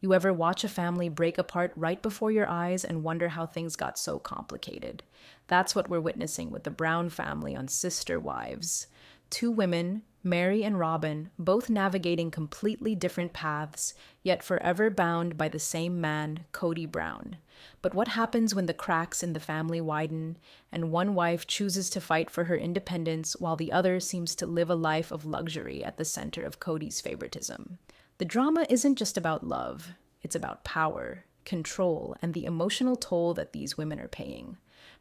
You ever watch a family break apart right before your eyes and wonder how things got so complicated? That's what we're witnessing with the Brown family on Sister Wives. Two women, Meri and Robyn, both navigating completely different paths, yet forever bound by the same man, Kody Brown. But what happens when the cracks in the family widen and one wife chooses to fight for her independence while the other seems to live a life of luxury at the center of Kody's favoritism? The drama isn't just about love, it's about power, control, and the emotional toll that these women are paying.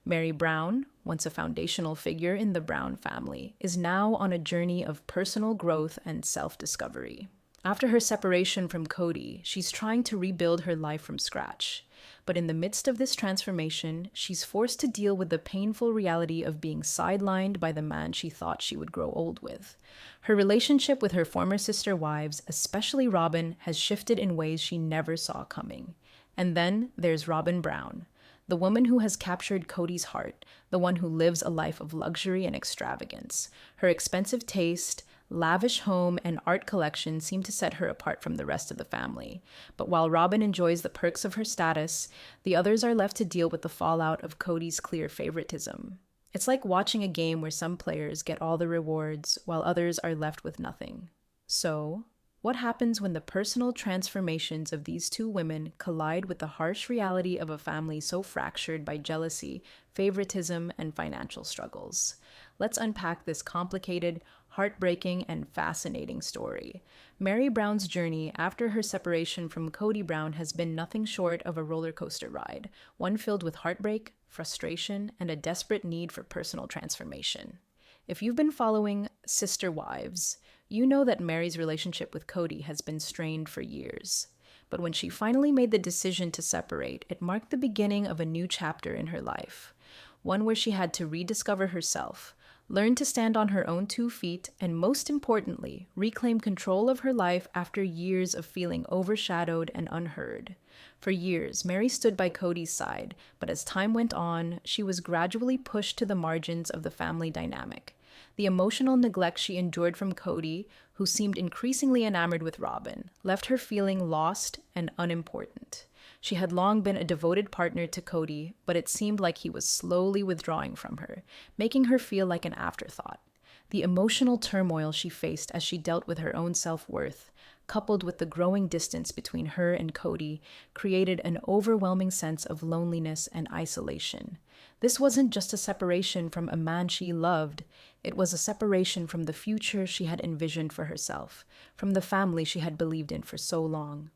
Meri Brown, once a foundational figure in the Brown family, is now on a journey of personal growth and self-discovery. After her separation from Kody, she's trying to rebuild her life from scratch. But in the midst of this transformation, she's forced to deal with the painful reality of being sidelined by the man she thought she would grow old with. Her relationship with her former sister wives, especially Robyn, has shifted in ways she never saw coming. And then there's Robyn Brown, the woman who has captured Kody's heart, the one who lives a life of luxury and extravagance. Her expensive taste, lavish home, and art collection seem to set her apart from the rest of the family. But while Robyn enjoys the perks of her status, the others are left to deal with the fallout of Kody's clear favoritism. It's like watching a game where some players get all the rewards while others are left with nothing. So, what happens when the personal transformations of these two women collide with the harsh reality of a family so fractured by jealousy, favoritism, and financial struggles? Let's unpack this complicated, heartbreaking, and fascinating story. Meri Brown's journey after her separation from Kody Brown has been nothing short of a roller coaster ride, one filled with heartbreak, frustration, and a desperate need for personal transformation. If you've been following Sister Wives, you know that Meri's relationship with Kody has been strained for years. But when she finally made the decision to separate, it marked the beginning of a new chapter in her life, one where she had to rediscover herself, learn to stand on her own 2 feet, and most importantly, reclaim control of her life after years of feeling overshadowed and unheard. For years, Meri stood by Kody's side, but as time went on, she was gradually pushed to the margins of the family dynamic. The emotional neglect she endured from Kody, who seemed increasingly enamored with Robyn, left her feeling lost and unimportant. She had long been a devoted partner to Kody, but it seemed like he was slowly withdrawing from her, making her feel like an afterthought. The emotional turmoil she faced as she dealt with her own self-worth, coupled with the growing distance between her and Kody, created an overwhelming sense of loneliness and isolation. This wasn't just a separation from a man she loved, it was a separation from the future she had envisioned for herself, from the family she had believed in for so long.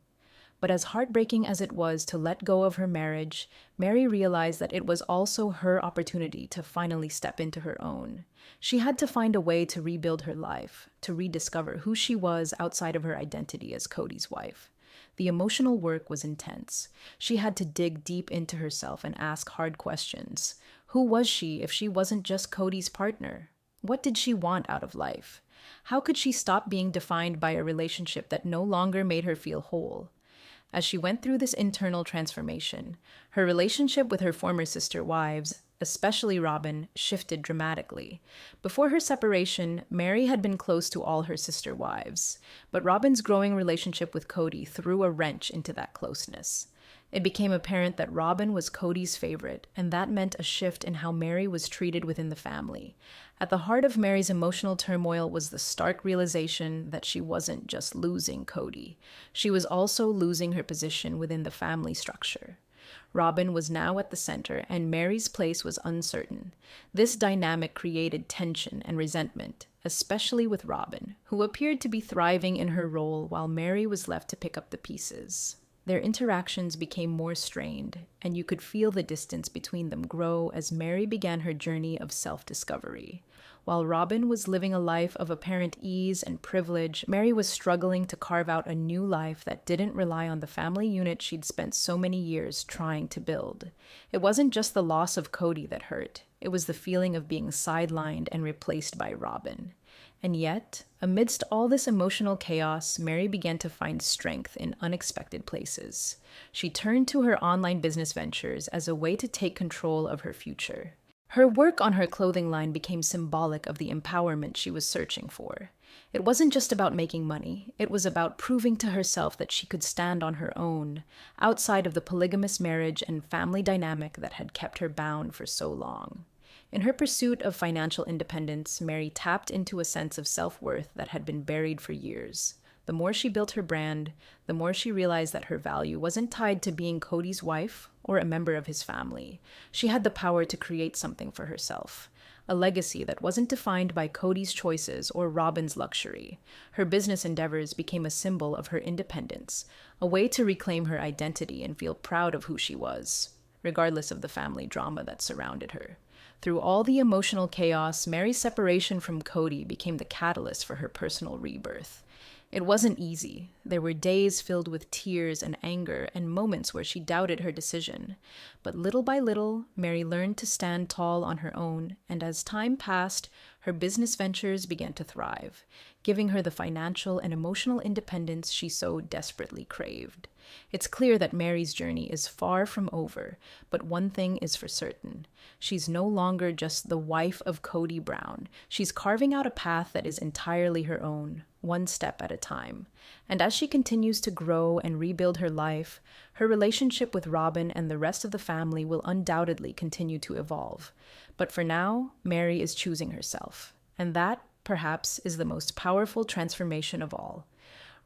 But as heartbreaking as it was to let go of her marriage, Meri realized that it was also her opportunity to finally step into her own. She had to find a way to rebuild her life, to rediscover who she was outside of her identity as Kody's wife. The emotional work was intense. She had to dig deep into herself and ask hard questions. Who was she if she wasn't just Kody's partner? What did she want out of life? How could she stop being defined by a relationship that no longer made her feel whole? As she went through this internal transformation, her relationship with her former sister wives, especially Robyn, shifted dramatically. Before her separation, Meri had been close to all her sister wives, but Robyn's growing relationship with Kody threw a wrench into that closeness. It became apparent that Robyn was Kody's favorite, and that meant a shift in how Meri was treated within the family. At the heart of Meri's emotional turmoil was the stark realization that she wasn't just losing Kody. She was also losing her position within the family structure. Robyn was now at the center, and Meri's place was uncertain. This dynamic created tension and resentment, especially with Robyn, who appeared to be thriving in her role while Meri was left to pick up the pieces. Their interactions became more strained, and you could feel the distance between them grow as Meri began her journey of self-discovery. While Robyn was living a life of apparent ease and privilege, Meri was struggling to carve out a new life that didn't rely on the family unit she'd spent so many years trying to build. It wasn't just the loss of Kody that hurt. It was the feeling of being sidelined and replaced by Robyn. And yet, amidst all this emotional chaos, Meri began to find strength in unexpected places. She turned to her online business ventures as a way to take control of her future. Her work on her clothing line became symbolic of the empowerment she was searching for. It wasn't just about making money, it was about proving to herself that she could stand on her own, outside of the polygamous marriage and family dynamic that had kept her bound for so long. In her pursuit of financial independence, Meri tapped into a sense of self-worth that had been buried for years. The more she built her brand, the more she realized that her value wasn't tied to being Cody's wife or a member of his family. She had the power to create something for herself, a legacy that wasn't defined by Cody's choices or Robyn's luxury. Her business endeavors became a symbol of her independence, a way to reclaim her identity and feel proud of who she was, regardless of the family drama that surrounded her. Through all the emotional chaos, Meri's separation from Cody became the catalyst for her personal rebirth. It wasn't easy. There were days filled with tears and anger and moments where she doubted her decision. But little by little, Meri learned to stand tall on her own, and as time passed, her business ventures began to thrive, giving her the financial and emotional independence she so desperately craved. It's clear that Meri's journey is far from over, but one thing is for certain. She's no longer just the wife of Cody Brown. She's carving out a path that is entirely her own, one step at a time. And as she continues to grow and rebuild her life, her relationship with Robyn and the rest of the family will undoubtedly continue to evolve. But for now, Meri is choosing herself. And that, perhaps, is the most powerful transformation of all.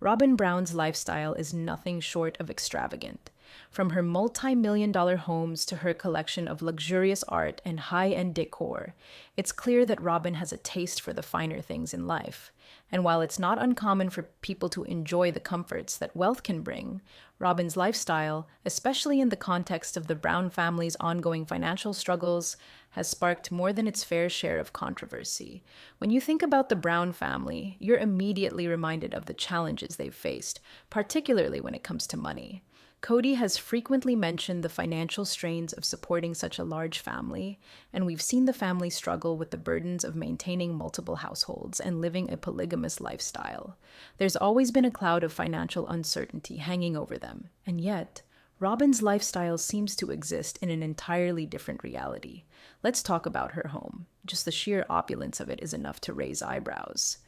Robyn Brown's lifestyle is nothing short of extravagant. From her multi-million-dollar homes to her collection of luxurious art and high-end decor, it's clear that Robyn has a taste for the finer things in life. And while it's not uncommon for people to enjoy the comforts that wealth can bring, Robyn's lifestyle, especially in the context of the Brown family's ongoing financial struggles, has sparked more than its fair share of controversy. When you think about the Brown family, you're immediately reminded of the challenges they've faced, particularly when it comes to money. Cody has frequently mentioned the financial strains of supporting such a large family, and we've seen the family struggle with the burdens of maintaining multiple households and living a polygamous lifestyle. There's always been a cloud of financial uncertainty hanging over them, and yet, Robyn's lifestyle seems to exist in an entirely different reality. Let's talk about her home. Just the sheer opulence of it is enough to raise eyebrows.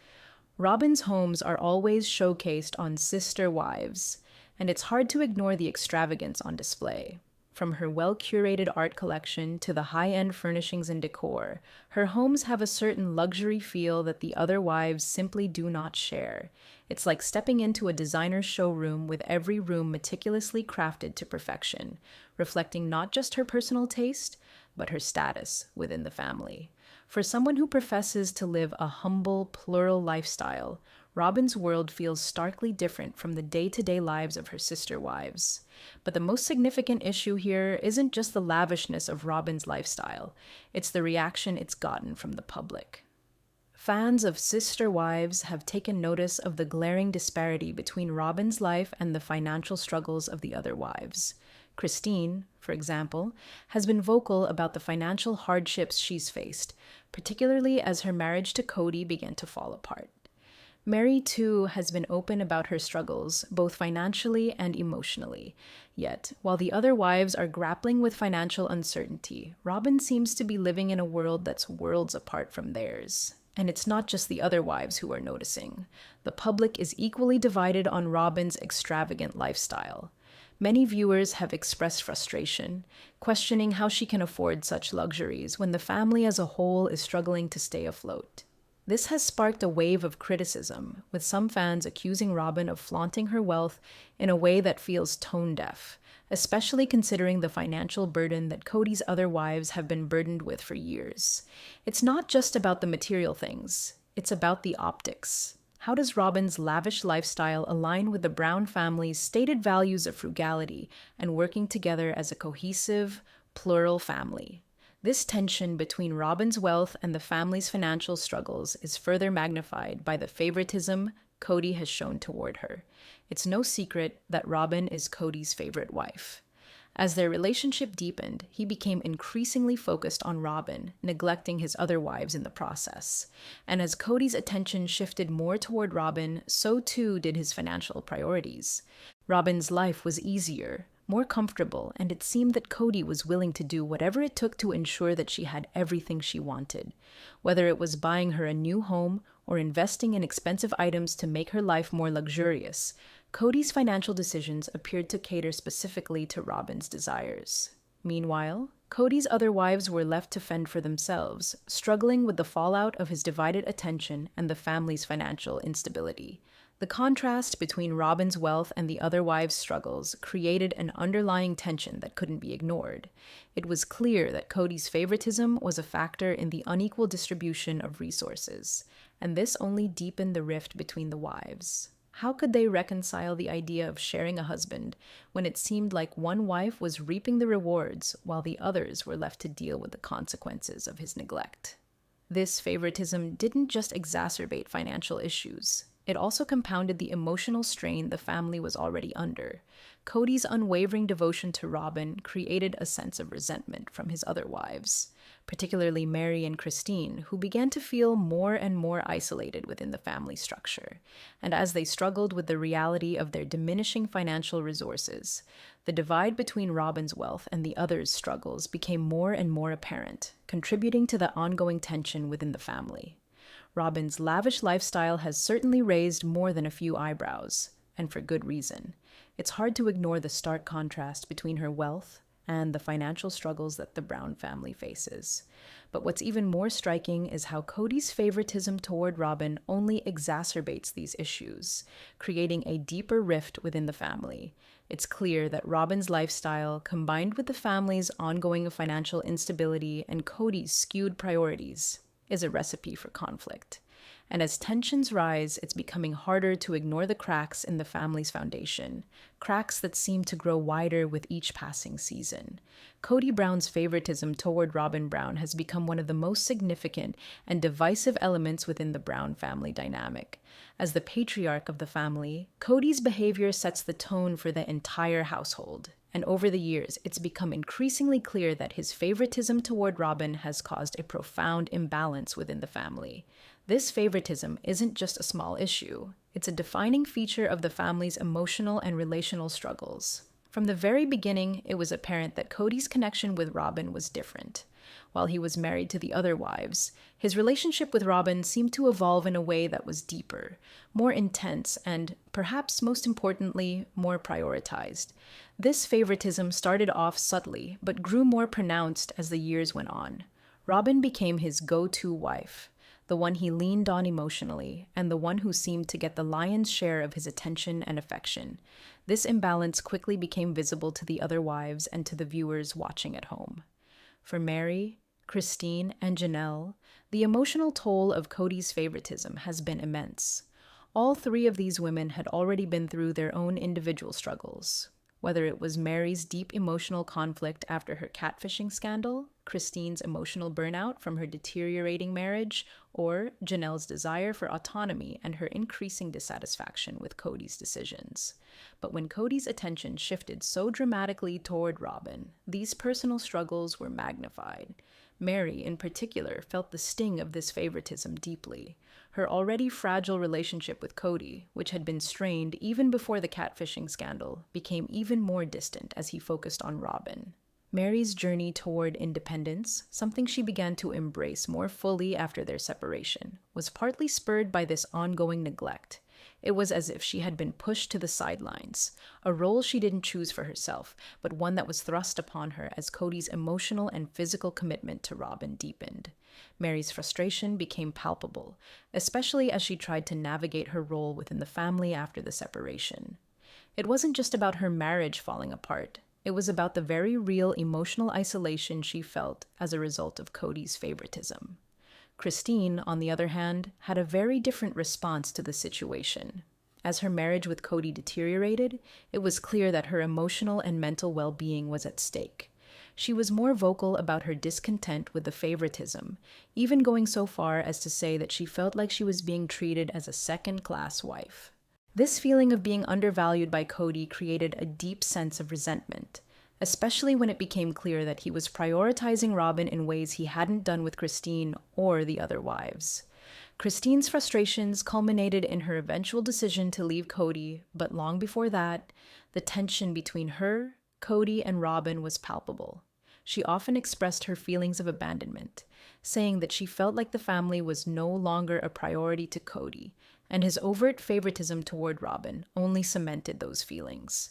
Robyn's homes are always showcased on Sister Wives, and it's hard to ignore the extravagance on display. From her well-curated art collection to the high-end furnishings and decor, her homes have a certain luxury feel that the other wives simply do not share. It's like stepping into a designer's showroom with every room meticulously crafted to perfection, reflecting not just her personal taste, but her status within the family. For someone who professes to live a humble, plural lifestyle, Robyn's world feels starkly different from the day-to-day lives of her sister wives. But the most significant issue here isn't just the lavishness of Robyn's lifestyle, it's the reaction it's gotten from the public. Fans of Sister Wives have taken notice of the glaring disparity between Robyn's life and the financial struggles of the other wives. Christine, for example, has been vocal about the financial hardships she's faced, particularly as her marriage to Cody began to fall apart. Meri, too, has been open about her struggles, both financially and emotionally. Yet, while the other wives are grappling with financial uncertainty, Robyn seems to be living in a world that's worlds apart from theirs. And it's not just the other wives who are noticing. The public is equally divided on Robyn's extravagant lifestyle. Many viewers have expressed frustration, questioning how she can afford such luxuries when the family as a whole is struggling to stay afloat. This has sparked a wave of criticism, with some fans accusing Robyn of flaunting her wealth in a way that feels tone-deaf, especially considering the financial burden that Cody's other wives have been burdened with for years. It's not just about the material things, it's about the optics. How does Robyn's lavish lifestyle align with the Brown family's stated values of frugality and working together as a cohesive, plural family? This tension between Robyn's wealth and the family's financial struggles is further magnified by the favoritism Cody has shown toward her. It's no secret that Robyn is Cody's favorite wife. As their relationship deepened, he became increasingly focused on Robyn, neglecting his other wives in the process. And as Cody's attention shifted more toward Robyn, so too did his financial priorities. Robyn's life was easier, more comfortable, and it seemed that Cody was willing to do whatever it took to ensure that she had everything she wanted. Whether it was buying her a new home or investing in expensive items to make her life more luxurious, Cody's financial decisions appeared to cater specifically to Robyn's desires. Meanwhile, Cody's other wives were left to fend for themselves, struggling with the fallout of his divided attention and the family's financial instability. The contrast between Robyn's wealth and the other wives' struggles created an underlying tension that couldn't be ignored. It was clear that Cody's favoritism was a factor in the unequal distribution of resources, and this only deepened the rift between the wives. How could they reconcile the idea of sharing a husband when it seemed like one wife was reaping the rewards while the others were left to deal with the consequences of his neglect? This favoritism didn't just exacerbate financial issues. It also compounded the emotional strain the family was already under. Cody's unwavering devotion to Robyn created a sense of resentment from his other wives, particularly Meri and Christine, who began to feel more and more isolated within the family structure. And as they struggled with the reality of their diminishing financial resources, the divide between Robyn's wealth and the others' struggles became more and more apparent, contributing to the ongoing tension within the family. Robyn's lavish lifestyle has certainly raised more than a few eyebrows, and for good reason. It's hard to ignore the stark contrast between her wealth and the financial struggles that the Brown family faces. But what's even more striking is how Cody's favoritism toward Robyn only exacerbates these issues, creating a deeper rift within the family. It's clear that Robyn's lifestyle, combined with the family's ongoing financial instability and Cody's skewed priorities, is a recipe for conflict. And as tensions rise, it's becoming harder to ignore the cracks in the family's foundation, cracks that seem to grow wider with each passing season. Cody Brown's favoritism toward Robyn Brown has become one of the most significant and divisive elements within the Brown family dynamic. As the patriarch of the family, Cody's behavior sets the tone for the entire household. And over the years, it's become increasingly clear that his favoritism toward Robyn has caused a profound imbalance within the family. This favoritism isn't just a small issue. It's a defining feature of the family's emotional and relational struggles. From the very beginning, it was apparent that Cody's connection with Robyn was different. While he was married to the other wives, his relationship with Robyn seemed to evolve in a way that was deeper, more intense, and, perhaps most importantly, more prioritized. This favoritism started off subtly, but grew more pronounced as the years went on. Robyn became his go-to wife, the one he leaned on emotionally, and the one who seemed to get the lion's share of his attention and affection. This imbalance quickly became visible to the other wives and to the viewers watching at home. For Meri, Christine, and Janelle, the emotional toll of Cody's favoritism has been immense. All three of these women had already been through their own individual struggles. Whether it was Meri's deep emotional conflict after her catfishing scandal, Christine's emotional burnout from her deteriorating marriage, or Janelle's desire for autonomy and her increasing dissatisfaction with Cody's decisions. But when Cody's attention shifted so dramatically toward Robyn, these personal struggles were magnified. Meri, in particular, felt the sting of this favoritism deeply. Her already fragile relationship with Cody, which had been strained even before the catfishing scandal, became even more distant as he focused on Robyn. Meri's journey toward independence, something she began to embrace more fully after their separation, was partly spurred by this ongoing neglect. It was as if she had been pushed to the sidelines, a role she didn't choose for herself, but one that was thrust upon her as Cody's emotional and physical commitment to Robyn deepened. Meri's frustration became palpable, especially as she tried to navigate her role within the family after the separation. It wasn't just about her marriage falling apart. It was about the very real emotional isolation she felt as a result of Cody's favoritism. Christine, on the other hand, had a very different response to the situation. As her marriage with Cody deteriorated, it was clear that her emotional and mental well-being was at stake. She was more vocal about her discontent with the favoritism, even going so far as to say that she felt like she was being treated as a second-class wife. This feeling of being undervalued by Cody created a deep sense of resentment, especially when it became clear that he was prioritizing Robyn in ways he hadn't done with Christine or the other wives. Christine's frustrations culminated in her eventual decision to leave Cody, but long before that, the tension between her, Cody, and Robyn was palpable. she often expressed her feelings of abandonment, saying that she felt like the family was no longer a priority to Cody, and his overt favoritism toward Robyn only cemented those feelings.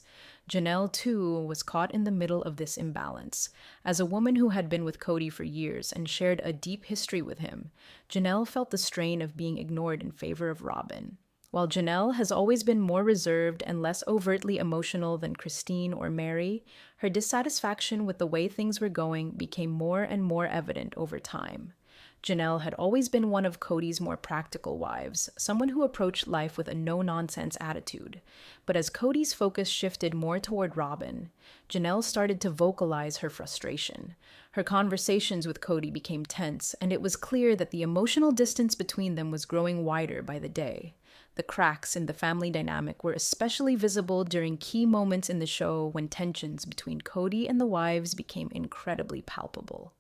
Janelle, too, was caught in the middle of this imbalance. As a woman who had been with Cody for years and shared a deep history with him, Janelle felt the strain of being ignored in favor of Robyn. While Janelle has always been more reserved and less overtly emotional than Christine or Meri, her dissatisfaction with the way things were going became more and more evident over time. Janelle had always been one of Cody's more practical wives, someone who approached life with a no-nonsense attitude. But as Cody's focus shifted more toward Robyn, Janelle started to vocalize her frustration. Her conversations with Cody became tense, and it was clear that the emotional distance between them was growing wider by the day. The cracks in the family dynamic were especially visible during key moments in the show when tensions between Cody and the wives became incredibly palpable.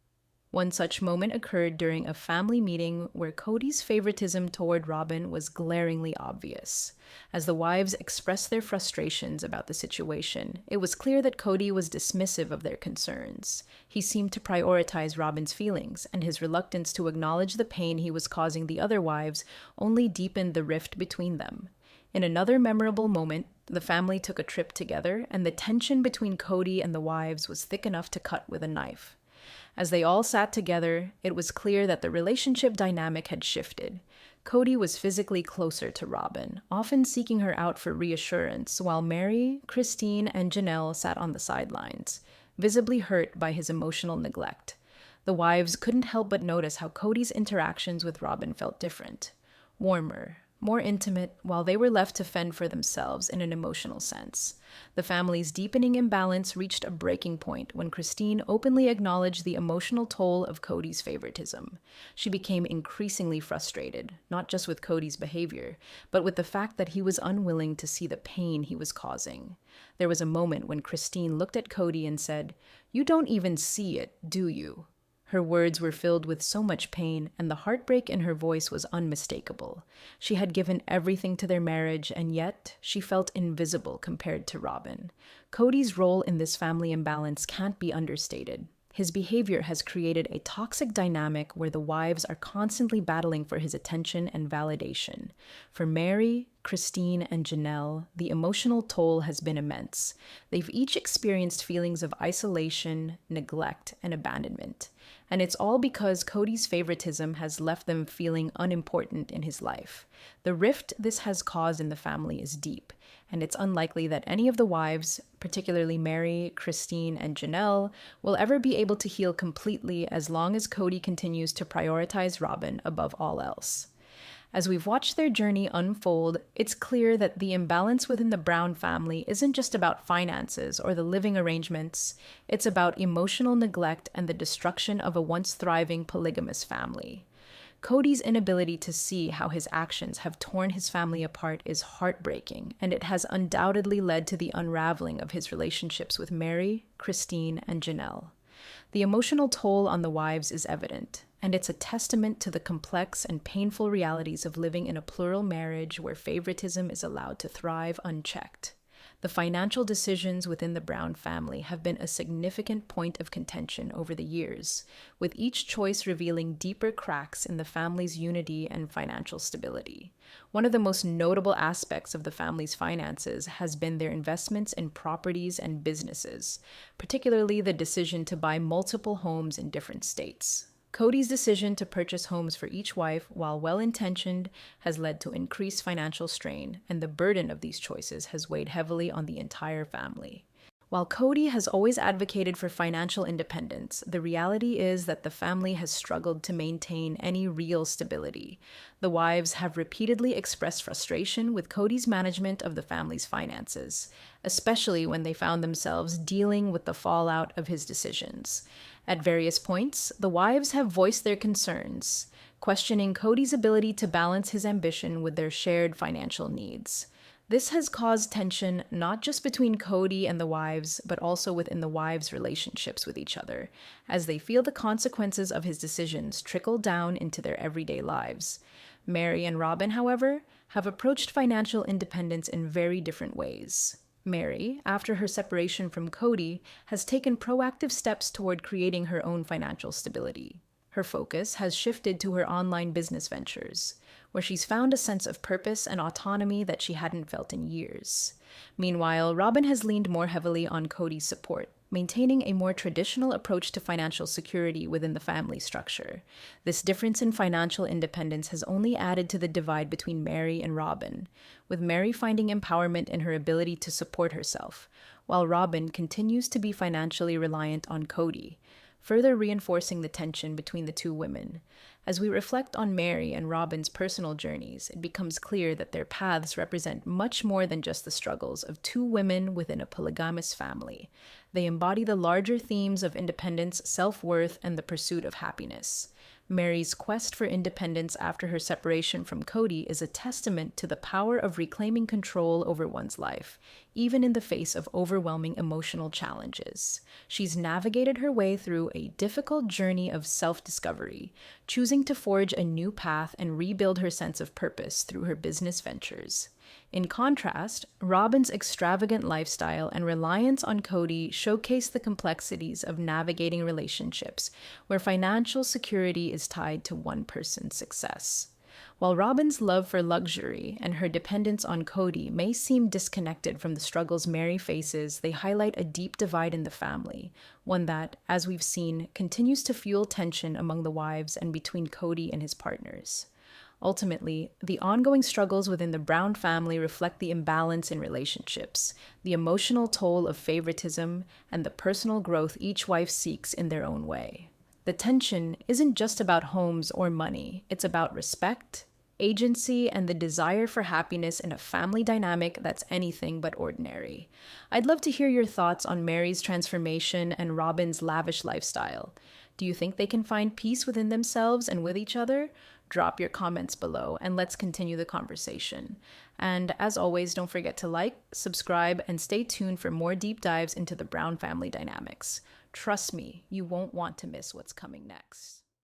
One such moment occurred during a family meeting where Cody's favoritism toward Robyn was glaringly obvious. As the wives expressed their frustrations about the situation, it was clear that Cody was dismissive of their concerns. He seemed to prioritize Robyn's feelings, and his reluctance to acknowledge the pain he was causing the other wives only deepened the rift between them. In another memorable moment, the family took a trip together, and the tension between Cody and the wives was thick enough to cut with a knife. As they all sat together, it was clear that the relationship dynamic had shifted. Cody was physically closer to Robyn, often seeking her out for reassurance, while Meri, Christine, and Janelle sat on the sidelines, visibly hurt by his emotional neglect. The wives couldn't help but notice how Cody's interactions with Robyn felt different, warmer, more intimate, while they were left to fend for themselves in an emotional sense. The family's deepening imbalance reached a breaking point when Christine openly acknowledged the emotional toll of Cody's favoritism. She became increasingly frustrated, not just with Cody's behavior, but with the fact that he was unwilling to see the pain he was causing. There was a moment when Christine looked at Cody and said, "You don't even see it, do you?" Her words were filled with so much pain, and the heartbreak in her voice was unmistakable. She had given everything to their marriage, and yet she felt invisible compared to Robyn. Cody's role in this family imbalance can't be understated. His behavior has created a toxic dynamic where the wives are constantly battling for his attention and validation. For Meri, Christine, and Janelle, the emotional toll has been immense. They've each experienced feelings of isolation, neglect, and abandonment. And it's all because Cody's favoritism has left them feeling unimportant in his life. The rift this has caused in the family is deep, and it's unlikely that any of the wives, particularly Meri, Christine, and Janelle, will ever be able to heal completely as long as Cody continues to prioritize Robyn above all else. As we've watched their journey unfold, it's clear that the imbalance within the Brown family isn't just about finances or the living arrangements, it's about emotional neglect and the destruction of a once thriving polygamous family. Cody's inability to see how his actions have torn his family apart is heartbreaking, and it has undoubtedly led to the unraveling of his relationships with Meri, Christine, and Janelle. The emotional toll on the wives is evident, and it's a testament to the complex and painful realities of living in a plural marriage where favoritism is allowed to thrive unchecked. The financial decisions within the Brown family have been a significant point of contention over the years, with each choice revealing deeper cracks in the family's unity and financial stability. One of the most notable aspects of the family's finances has been their investments in properties and businesses, particularly the decision to buy multiple homes in different states. Cody's decision to purchase homes for each wife, while well-intentioned, has led to increased financial strain, and the burden of these choices has weighed heavily on the entire family. While Cody has always advocated for financial independence, the reality is that the family has struggled to maintain any real stability. The wives have repeatedly expressed frustration with Cody's management of the family's finances, especially when they found themselves dealing with the fallout of his decisions. At various points, the wives have voiced their concerns, questioning Cody's ability to balance his ambition with their shared financial needs. This has caused tension not just between Cody and the wives, but also within the wives' relationships with each other, as they feel the consequences of his decisions trickle down into their everyday lives. Meri and Robyn, however, have approached financial independence in very different ways. Meri, after her separation from Cody, has taken proactive steps toward creating her own financial stability. Her focus has shifted to her online business ventures, where she's found a sense of purpose and autonomy that she hadn't felt in years. Meanwhile, Robyn has leaned more heavily on Cody's support, maintaining a more traditional approach to financial security within the family structure. This difference in financial independence has only added to the divide between Meri and Robyn, with Meri finding empowerment in her ability to support herself, while Robyn continues to be financially reliant on Cody, further reinforcing the tension between the two women. As we reflect on Meri and Robyn's personal journeys, it becomes clear that their paths represent much more than just the struggles of two women within a polygamous family. They embody the larger themes of independence, self-worth, and the pursuit of happiness. Meri's quest for independence after her separation from Cody is a testament to the power of reclaiming control over one's life, even in the face of overwhelming emotional challenges. She's navigated her way through a difficult journey of self-discovery, choosing to forge a new path and rebuild her sense of purpose through her business ventures. In contrast, Robyn's extravagant lifestyle and reliance on Cody showcase the complexities of navigating relationships where financial security is tied to one person's success. While Robyn's love for luxury and her dependence on Cody may seem disconnected from the struggles Meri faces, they highlight a deep divide in the family, one that, as we've seen, continues to fuel tension among the wives and between Cody and his partners. Ultimately, the ongoing struggles within the Brown family reflect the imbalance in relationships, the emotional toll of favoritism, and the personal growth each wife seeks in their own way. The tension isn't just about homes or money, it's about respect, agency, and the desire for happiness in a family dynamic that's anything but ordinary. I'd love to hear your thoughts on Meri's transformation and Robyn's lavish lifestyle. Do you think they can find peace within themselves and with each other? Drop your comments below and let's continue the conversation. And as always, don't forget to like, subscribe, and stay tuned for more deep dives into the Brown family dynamics. Trust me, you won't want to miss what's coming next.